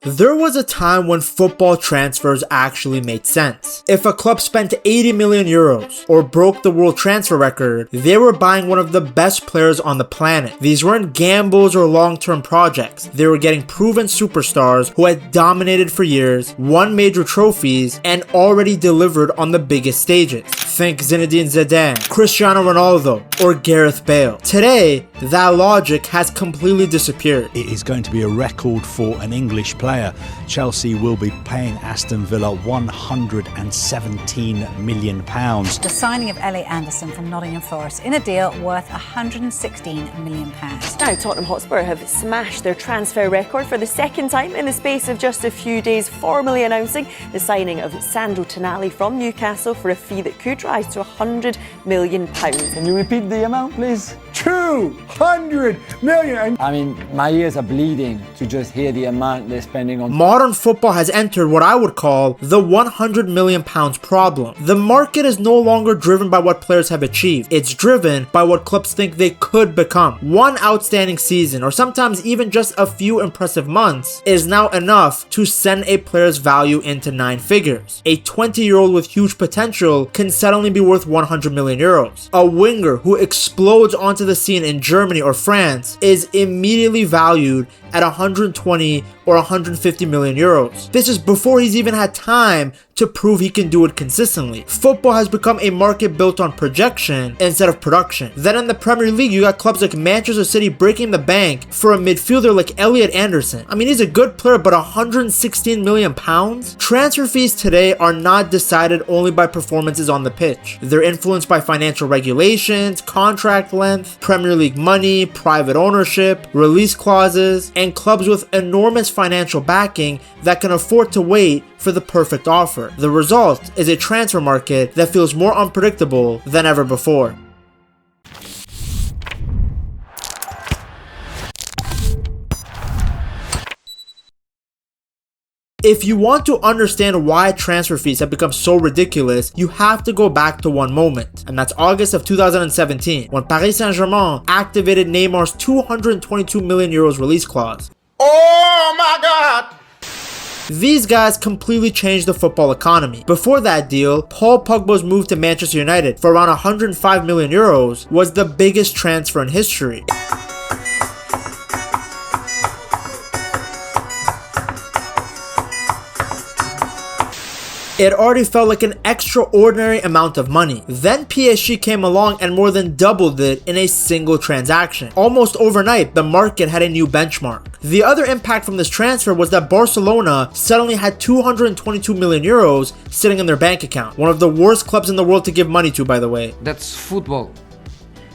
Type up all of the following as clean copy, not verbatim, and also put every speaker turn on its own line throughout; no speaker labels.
There was a time when football transfers actually made sense. If a club spent 80 million euros or broke the world transfer record, they were buying one of the best players on the planet. These weren't gambles or long-term projects. They were getting proven superstars who had dominated for years, won major trophies, and already delivered on the biggest stages. Think Zinedine Zidane, Cristiano Ronaldo, or Gareth Bale. Today, that logic has completely disappeared.
It is going to be a record for an English player. Chelsea will be paying Aston Villa £117 million.
The signing of Elliot Anderson from Nottingham Forest in a deal worth £116 million.
Now Tottenham Hotspur have smashed their transfer record for the second time in the space of just a few days, formally announcing the signing of Sandro Tonali from Newcastle for a fee that could rise to £100 million.
Can you repeat the amount, please? 200 million! I mean, my ears are bleeding to just hear the amount they're spending on.
Modern football has entered what I would call the £100 million problem. The market is no longer driven by what players have achieved. It's driven by what clubs think they could become. One outstanding season, or sometimes even just a few impressive months, is now enough to send a player's value into 9 figures. A 20-year-old with huge potential can suddenly be worth 100 million euros. A winger who explodes onto the scene in Germany or France is immediately valued at 120 or 150 million euros. This is before he's even had time to prove he can do it consistently. Football has become a market built on projection instead of production. Then in the Premier League, you got clubs like Manchester City breaking the bank for a midfielder like Elliot Anderson. I mean, he's a good player, but 116 million pounds? Transfer fees today are not decided only by performances on the pitch. They're influenced by financial regulations, contract length, Premier League money, private ownership, release clauses, and clubs with enormous financial backing that can afford to wait for the perfect offer. The result is a transfer market that feels more unpredictable than ever before. If you want to understand why transfer fees have become so ridiculous, you have to go back to one moment, and that's August of 2017, when Paris Saint-Germain activated Neymar's 222 million euros release clause.
Oh my God!
These guys completely changed the football economy. Before that deal, Paul Pogba's move to Manchester United for around 105 million euros was the biggest transfer in history. It already felt like an extraordinary amount of money. Then PSG came along and more than doubled it in a single transaction. Almost overnight, the market had a new benchmark. The other impact from this transfer was that Barcelona suddenly had 222 million euros sitting in their bank account. One of the worst clubs in the world to give money to, by the way.
That's football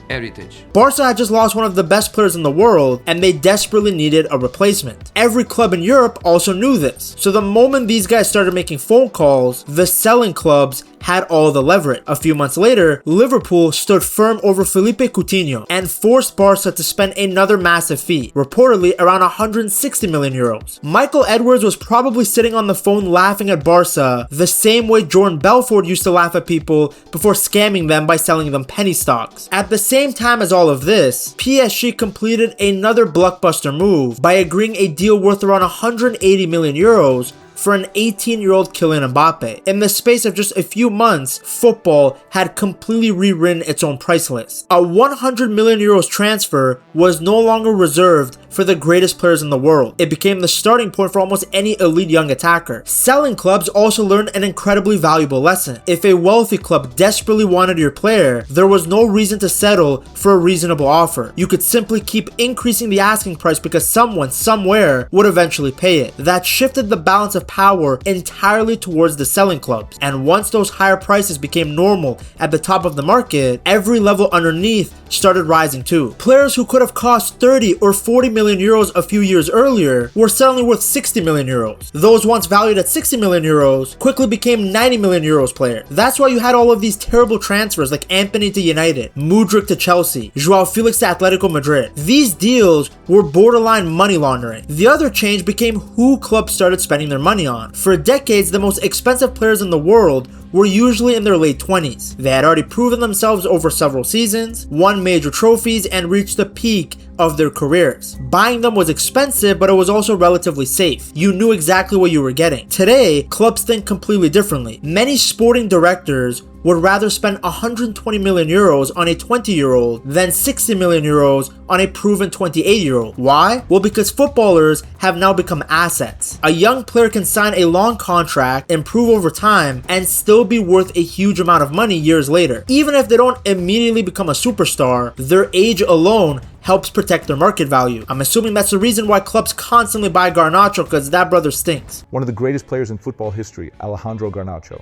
heritage.
Barca had just lost one of the best players in the world, and they desperately needed a replacement. Every club in Europe also knew this. So the moment these guys started making phone calls, the selling clubs had all the leverage. A few months later, Liverpool stood firm over Felipe Coutinho and forced Barca to spend another massive fee, reportedly around 160 million euros. Michael Edwards was probably sitting on the phone laughing at Barca the same way Jordan Belfort used to laugh at people before scamming them by selling them penny stocks. At the same time as all of this, PSG completed another blockbuster move by agreeing a deal worth around 180 million euros for an 18-year-old Kylian Mbappe. In the space of just a few months, football had completely rewritten its own price list. A 100 million euros transfer was no longer reserved for the greatest players in the world. It became the starting point for almost any elite young attacker. Selling clubs also learned an incredibly valuable lesson. If a wealthy club desperately wanted your player, there was no reason to settle for a reasonable offer. You could simply keep increasing the asking price because someone, somewhere, would eventually pay it. That shifted the balance of power entirely towards the selling clubs. And once those higher prices became normal at the top of the market, every level underneath started rising too. Players who could have cost 30 or 40 million euros a few years earlier were suddenly worth 60 million euros. Those once valued at 60 million euros quickly became 90 million euros players. That's why you had all of these terrible transfers like Anthony to United, Mudryk to Chelsea, Joao Felix to Atletico Madrid. These deals were borderline money laundering. The other change became who clubs started spending their money money on. For decades, the most expensive players in the world were usually in their late 20s. They had already proven themselves over several seasons, won major trophies, and reached the peak of their careers. Buying them was expensive, but it was also relatively safe. You knew exactly what you were getting. Today, clubs think completely differently. Many sporting directors would rather spend 120 million euros on a 20-year-old than 60 million euros on a proven 28-year-old. Why? Well, because footballers have now become assets. A young player can sign a long contract, improve over time, and still be worth a huge amount of money years later. Even if they don't immediately become a superstar, their age alone helps protect their market value. I'm assuming that's the reason why clubs constantly buy Garnacho, because that brother stinks.
One of the greatest players in football history, Alejandro Garnacho.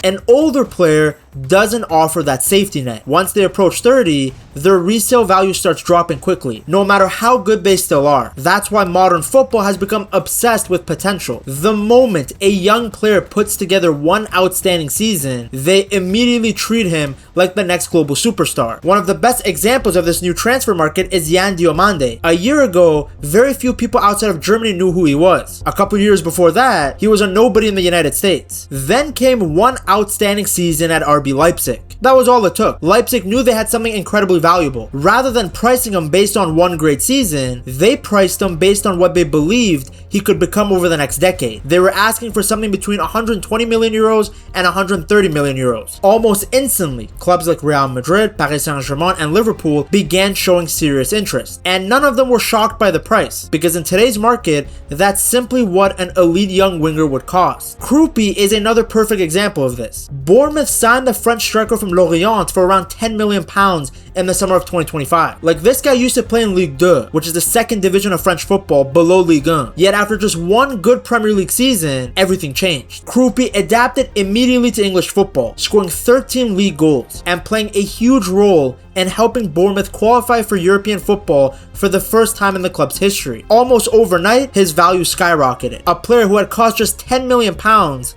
An older player doesn't offer that safety net. Once they approach 30, their resale value starts dropping quickly, no matter how good they still are. That's why modern football has become obsessed with potential. The moment a young player puts together one outstanding season, they immediately treat him like the next global superstar. One of the best examples of this new transfer market is Yan Diomande. A year ago, very few people outside of Germany knew who he was. A couple years before that, he was a nobody in the United States. Then came one outstanding season at RB Leipzig. That was all it took. Leipzig knew they had something incredibly valuable. Rather than pricing him based on one great season, they priced him based on what they believed he could become over the next decade. They were asking for something between 120 million euros and 130 million euros. Almost instantly, clubs like Real Madrid, Paris Saint-Germain, and Liverpool began showing serious interest. And none of them were shocked by the price, because in today's market, that's simply what an elite young winger would cost. Krupi is another perfect example of this. Bournemouth signed the French striker from Lorient for around £10 million in the summer of 2025. Like, this guy used to play in Ligue 2, which is the second division of French football below Ligue 1. Yet after just one good Premier League season, everything changed. Krupi adapted immediately to English football, scoring 13 league goals and playing a huge role in helping Bournemouth qualify for European football for the first time in the club's history. Almost overnight, his value skyrocketed. A player who had cost just £10 million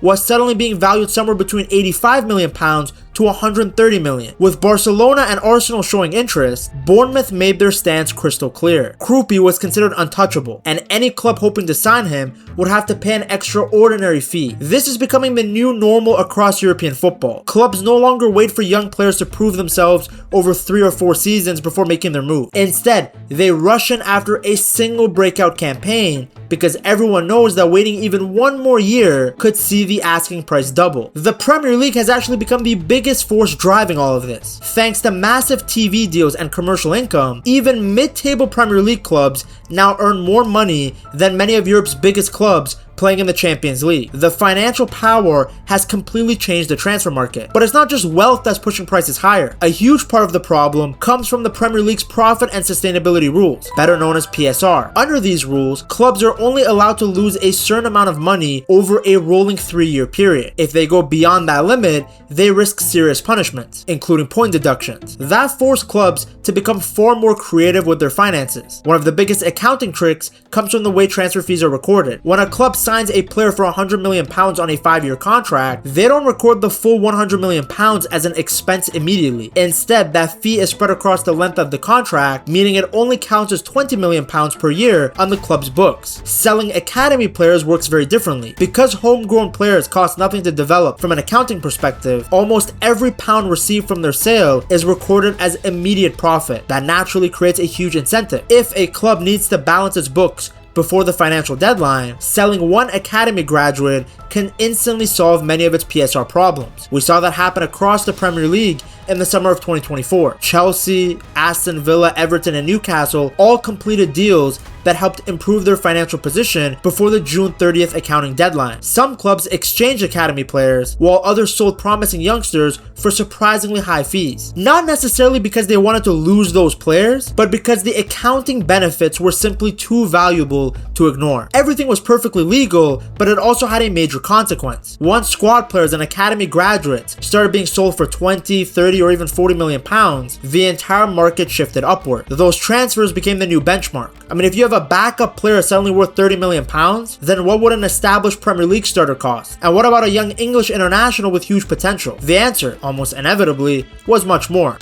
was suddenly being valued somewhere between £85 million to 130 million. With Barcelona and Arsenal showing interest, Bournemouth made their stance crystal clear. Krupi was considered untouchable, and any club hoping to sign him would have to pay an extraordinary fee. This is becoming the new normal across European football. Clubs no longer wait for young players to prove themselves over 3 or 4 seasons before making their move. Instead, they rush in after a single breakout campaign, because everyone knows that waiting even one more year could see the asking price double. The Premier League has actually become the biggest force driving all of this. Thanks to massive TV deals and commercial income, even mid-table Premier League clubs now earn more money than many of Europe's biggest clubs playing in the Champions League. The financial power has completely changed the transfer market. But it's not just wealth that's pushing prices higher. A huge part of the problem comes from the Premier League's profit and sustainability rules, better known as PSR. Under these rules, clubs are only allowed to lose a certain amount of money over a rolling 3-year period. If they go beyond that limit, they risk serious punishments, including point deductions. That forced clubs to become far more creative with their finances. One of the biggest accounting tricks comes from the way transfer fees are recorded. When a club signs a player for £100 million on a 5-year contract, they don't record the full £100 million as an expense immediately. Instead, that fee is spread across the length of the contract, meaning it only counts as £20 million per year on the club's books. Selling academy players works very differently. Because homegrown players cost nothing to develop from an accounting perspective, almost every pound received from their sale is recorded as immediate profit. That naturally creates a huge incentive. If a club needs to balance its books before the financial deadline, selling one academy graduate can instantly solve many of its PSR problems. We saw that happen across the Premier League in the summer of 2024. Chelsea, Aston Villa, Everton, and Newcastle all completed deals that helped improve their financial position before the June 30th accounting deadline. Some clubs exchanged academy players, while others sold promising youngsters for surprisingly high fees. Not necessarily because they wanted to lose those players, but because the accounting benefits were simply too valuable to ignore. Everything was perfectly legal, but it also had a major consequence. Once squad players and academy graduates started being sold for 20, 30, or even 40 million pounds, the entire market shifted upward. Those transfers became the new benchmark. I mean, if you have a backup player suddenly worth 30 million pounds, then what would an established Premier League starter cost? And what about a young English international with huge potential? The answer, almost inevitably, was much more.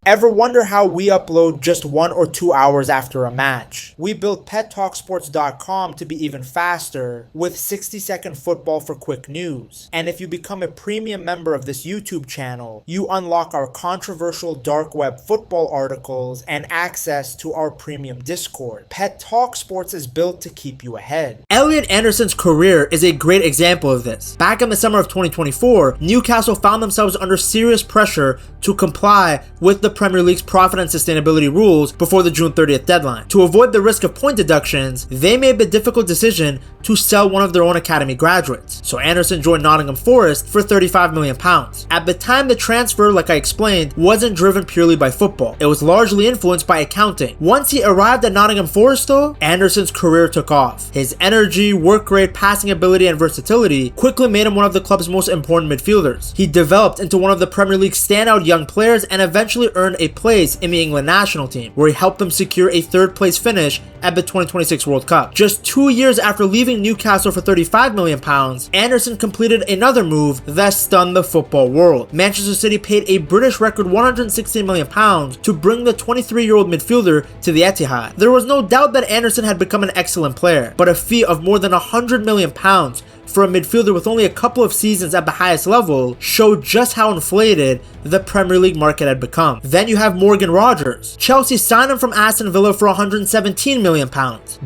Ever wonder how we upload just 1 or 2 hours after a match? We built pettalksports.com to be even faster with 60-second football for quick news. And if you become a premium member of this YouTube channel, you unlock our controversial dark web football articles and access to our premium Discord. Pet Talk Sports is built to keep you ahead. Elliot Anderson's career is a great example of this. Back in the summer of 2024, Newcastle found themselves under serious pressure to comply with the Premier League's profit and sustainability rules before the June 30th deadline. To avoid the risk of point deductions, they made the difficult decision to sell one of their own academy graduates. So Anderson joined Nottingham Forest for £35 million. At the time, the transfer, like I explained, wasn't driven purely by football. It was largely influenced by accounting. Once he arrived at Nottingham Forest though, Anderson's career took off. His energy, work rate, passing ability, and versatility quickly made him one of the club's most important midfielders. He developed into one of the Premier League's standout young players and eventually earned a place in the England national team, where he helped them secure a third place finish at the 2026 World Cup. Just 2 years after leaving Newcastle for £35 million, Anderson completed another move that stunned the football world. Manchester City paid a British record £116 million to bring the 23-year-old midfielder to the Etihad. There was no doubt that Anderson had become an excellent player, but a fee of more than £100 million for a midfielder with only a couple of seasons at the highest level showed just how inflated the Premier League market had become. Then you have Morgan Rogers. Chelsea signed him from Aston Villa for £117 million,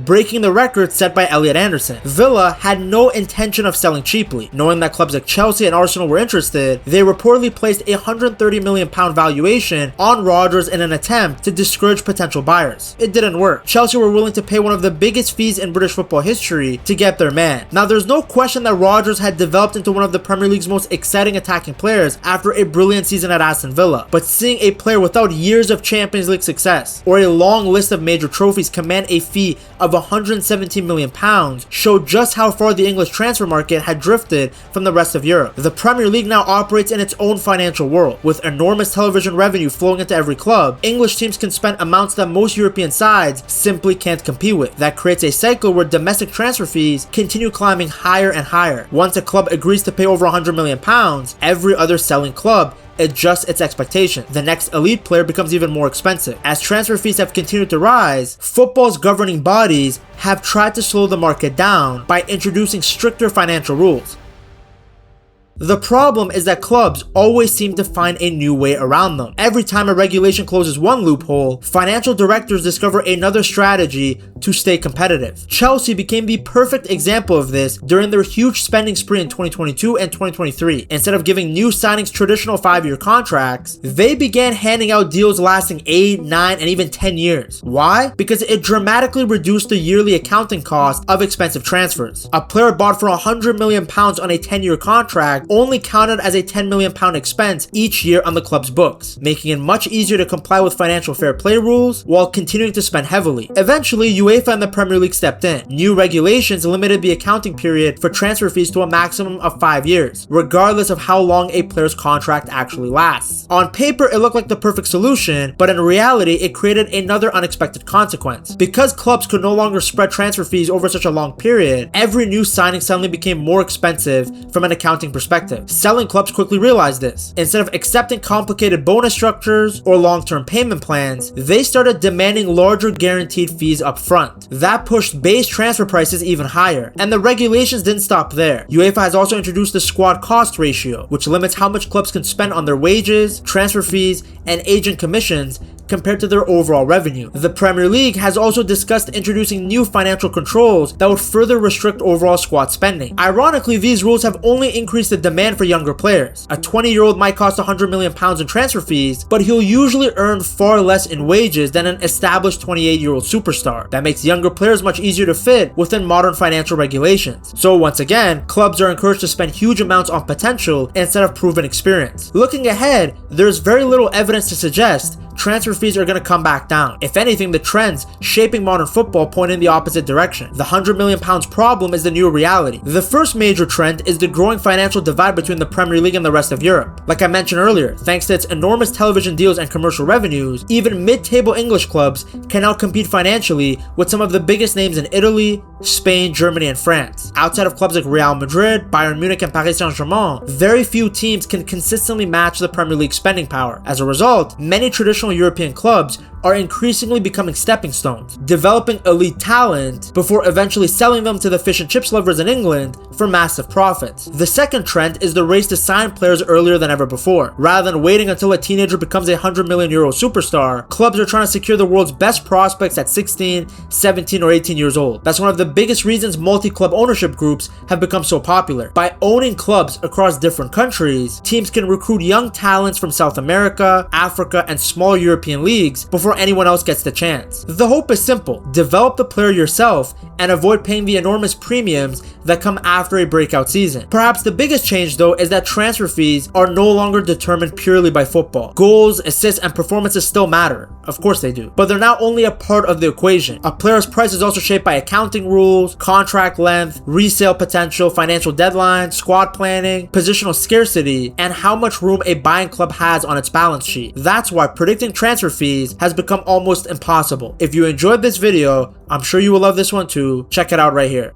breaking the record set by Elliot Anderson. Villa had no intention of selling cheaply. Knowing that clubs like Chelsea and Arsenal were interested, they reportedly placed a £130 million valuation on Rogers in an attempt to discourage potential buyers. It didn't work. Chelsea were willing to pay one of the biggest fees in British football history to get their man. Now, there's no question that Rogers had developed into one of the Premier League's most exciting attacking players after a brilliant season at Aston Villa, but seeing a player without years of Champions League success or a long list of major trophies command a fee of £117 million showed just how far the English transfer market had drifted from the rest of Europe. The Premier League now operates in its own financial world, with enormous television revenue flowing into every club. English teams can spend amounts that most European sides simply can't compete with. That creates a cycle where domestic transfer fees continue climbing higher and higher. Once a club agrees to pay over £100 million, every other selling club adjusts its expectation. The next elite player becomes even more expensive. As transfer fees have continued to rise, football's governing bodies have tried to slow the market down by introducing stricter financial rules. The problem is that clubs always seem to find a new way around them. Every time a regulation closes one loophole, financial directors discover another strategy to stay competitive. Chelsea became the perfect example of this during their huge spending spree in 2022 and 2023. Instead of giving new signings traditional 5-year contracts, they began handing out deals lasting 8, 9, and even 10 years. Why? Because it dramatically reduced the yearly accounting cost of expensive transfers. A player bought for £100 million on a 10-year contract only counted as a £10 million expense each year on the club's books, making it much easier to comply with financial fair play rules while continuing to spend heavily. Eventually, UEFA and the Premier League stepped in. New regulations limited the accounting period for transfer fees to a maximum of 5 years, regardless of how long a player's contract actually lasts. On paper, it looked like the perfect solution, but in reality, it created another unexpected consequence. Because clubs could no longer spread transfer fees over such a long period, every new signing suddenly became more expensive from an accounting perspective. Selling clubs quickly realized this. Instead of accepting complicated bonus structures or long-term payment plans, they started demanding larger guaranteed fees up front. That pushed base transfer prices even higher. And the regulations didn't stop there. UEFA has also introduced the squad cost ratio, which limits how much clubs can spend on their wages, transfer fees, and agent commissions compared to their overall revenue. The Premier League has also discussed introducing new financial controls that would further restrict overall squad spending. Ironically, these rules have only increased the demand for younger players. A 20-year-old might cost £100 million in transfer fees, but he'll usually earn far less in wages than an established 28-year-old superstar. That makes younger players much easier to fit within modern financial regulations. So once again, clubs are encouraged to spend huge amounts on potential instead of proven experience. Looking ahead, there's very little evidence to suggest transfer fees are going to come back down. If anything, the trends shaping modern football point in the opposite direction. The £100 million problem is the new reality. The first major trend is the growing financial divide between the Premier League and the rest of Europe. Like I mentioned earlier, thanks to its enormous television deals and commercial revenues, even mid-table English clubs can now compete financially with some of the biggest names in Italy, Spain, Germany, and France. Outside of clubs like Real Madrid, Bayern Munich, and Paris Saint-Germain, very few teams can consistently match the Premier League spending power. As a result, many traditional traditional European clubs are increasingly becoming stepping stones, developing elite talent before eventually selling them to the fish and chips lovers in England for massive profits. The second trend is the race to sign players earlier than ever before. Rather than waiting until a teenager becomes a €100 million superstar, clubs are trying to secure the world's best prospects at 16, 17, or 18 years old. That's one of the biggest reasons multi-club ownership groups have become so popular. By owning clubs across different countries, teams can recruit young talents from South America, Africa, and small European leagues before anyone else gets the chance. The hope is simple: develop the player yourself and avoid paying the enormous premiums that come after a breakout season. Perhaps the biggest change though is that transfer fees are no longer determined purely by football. Goals, assists, and performances still matter. Of course they do. But they're not only a part of the equation. A player's price is also shaped by accounting rules, contract length, resale potential, financial deadlines, squad planning, positional scarcity, and how much room a buying club has on its balance sheet. That's why predicting transfer fees has become almost impossible. If you enjoyed this video, I'm sure you will love this one too. Check it out right here.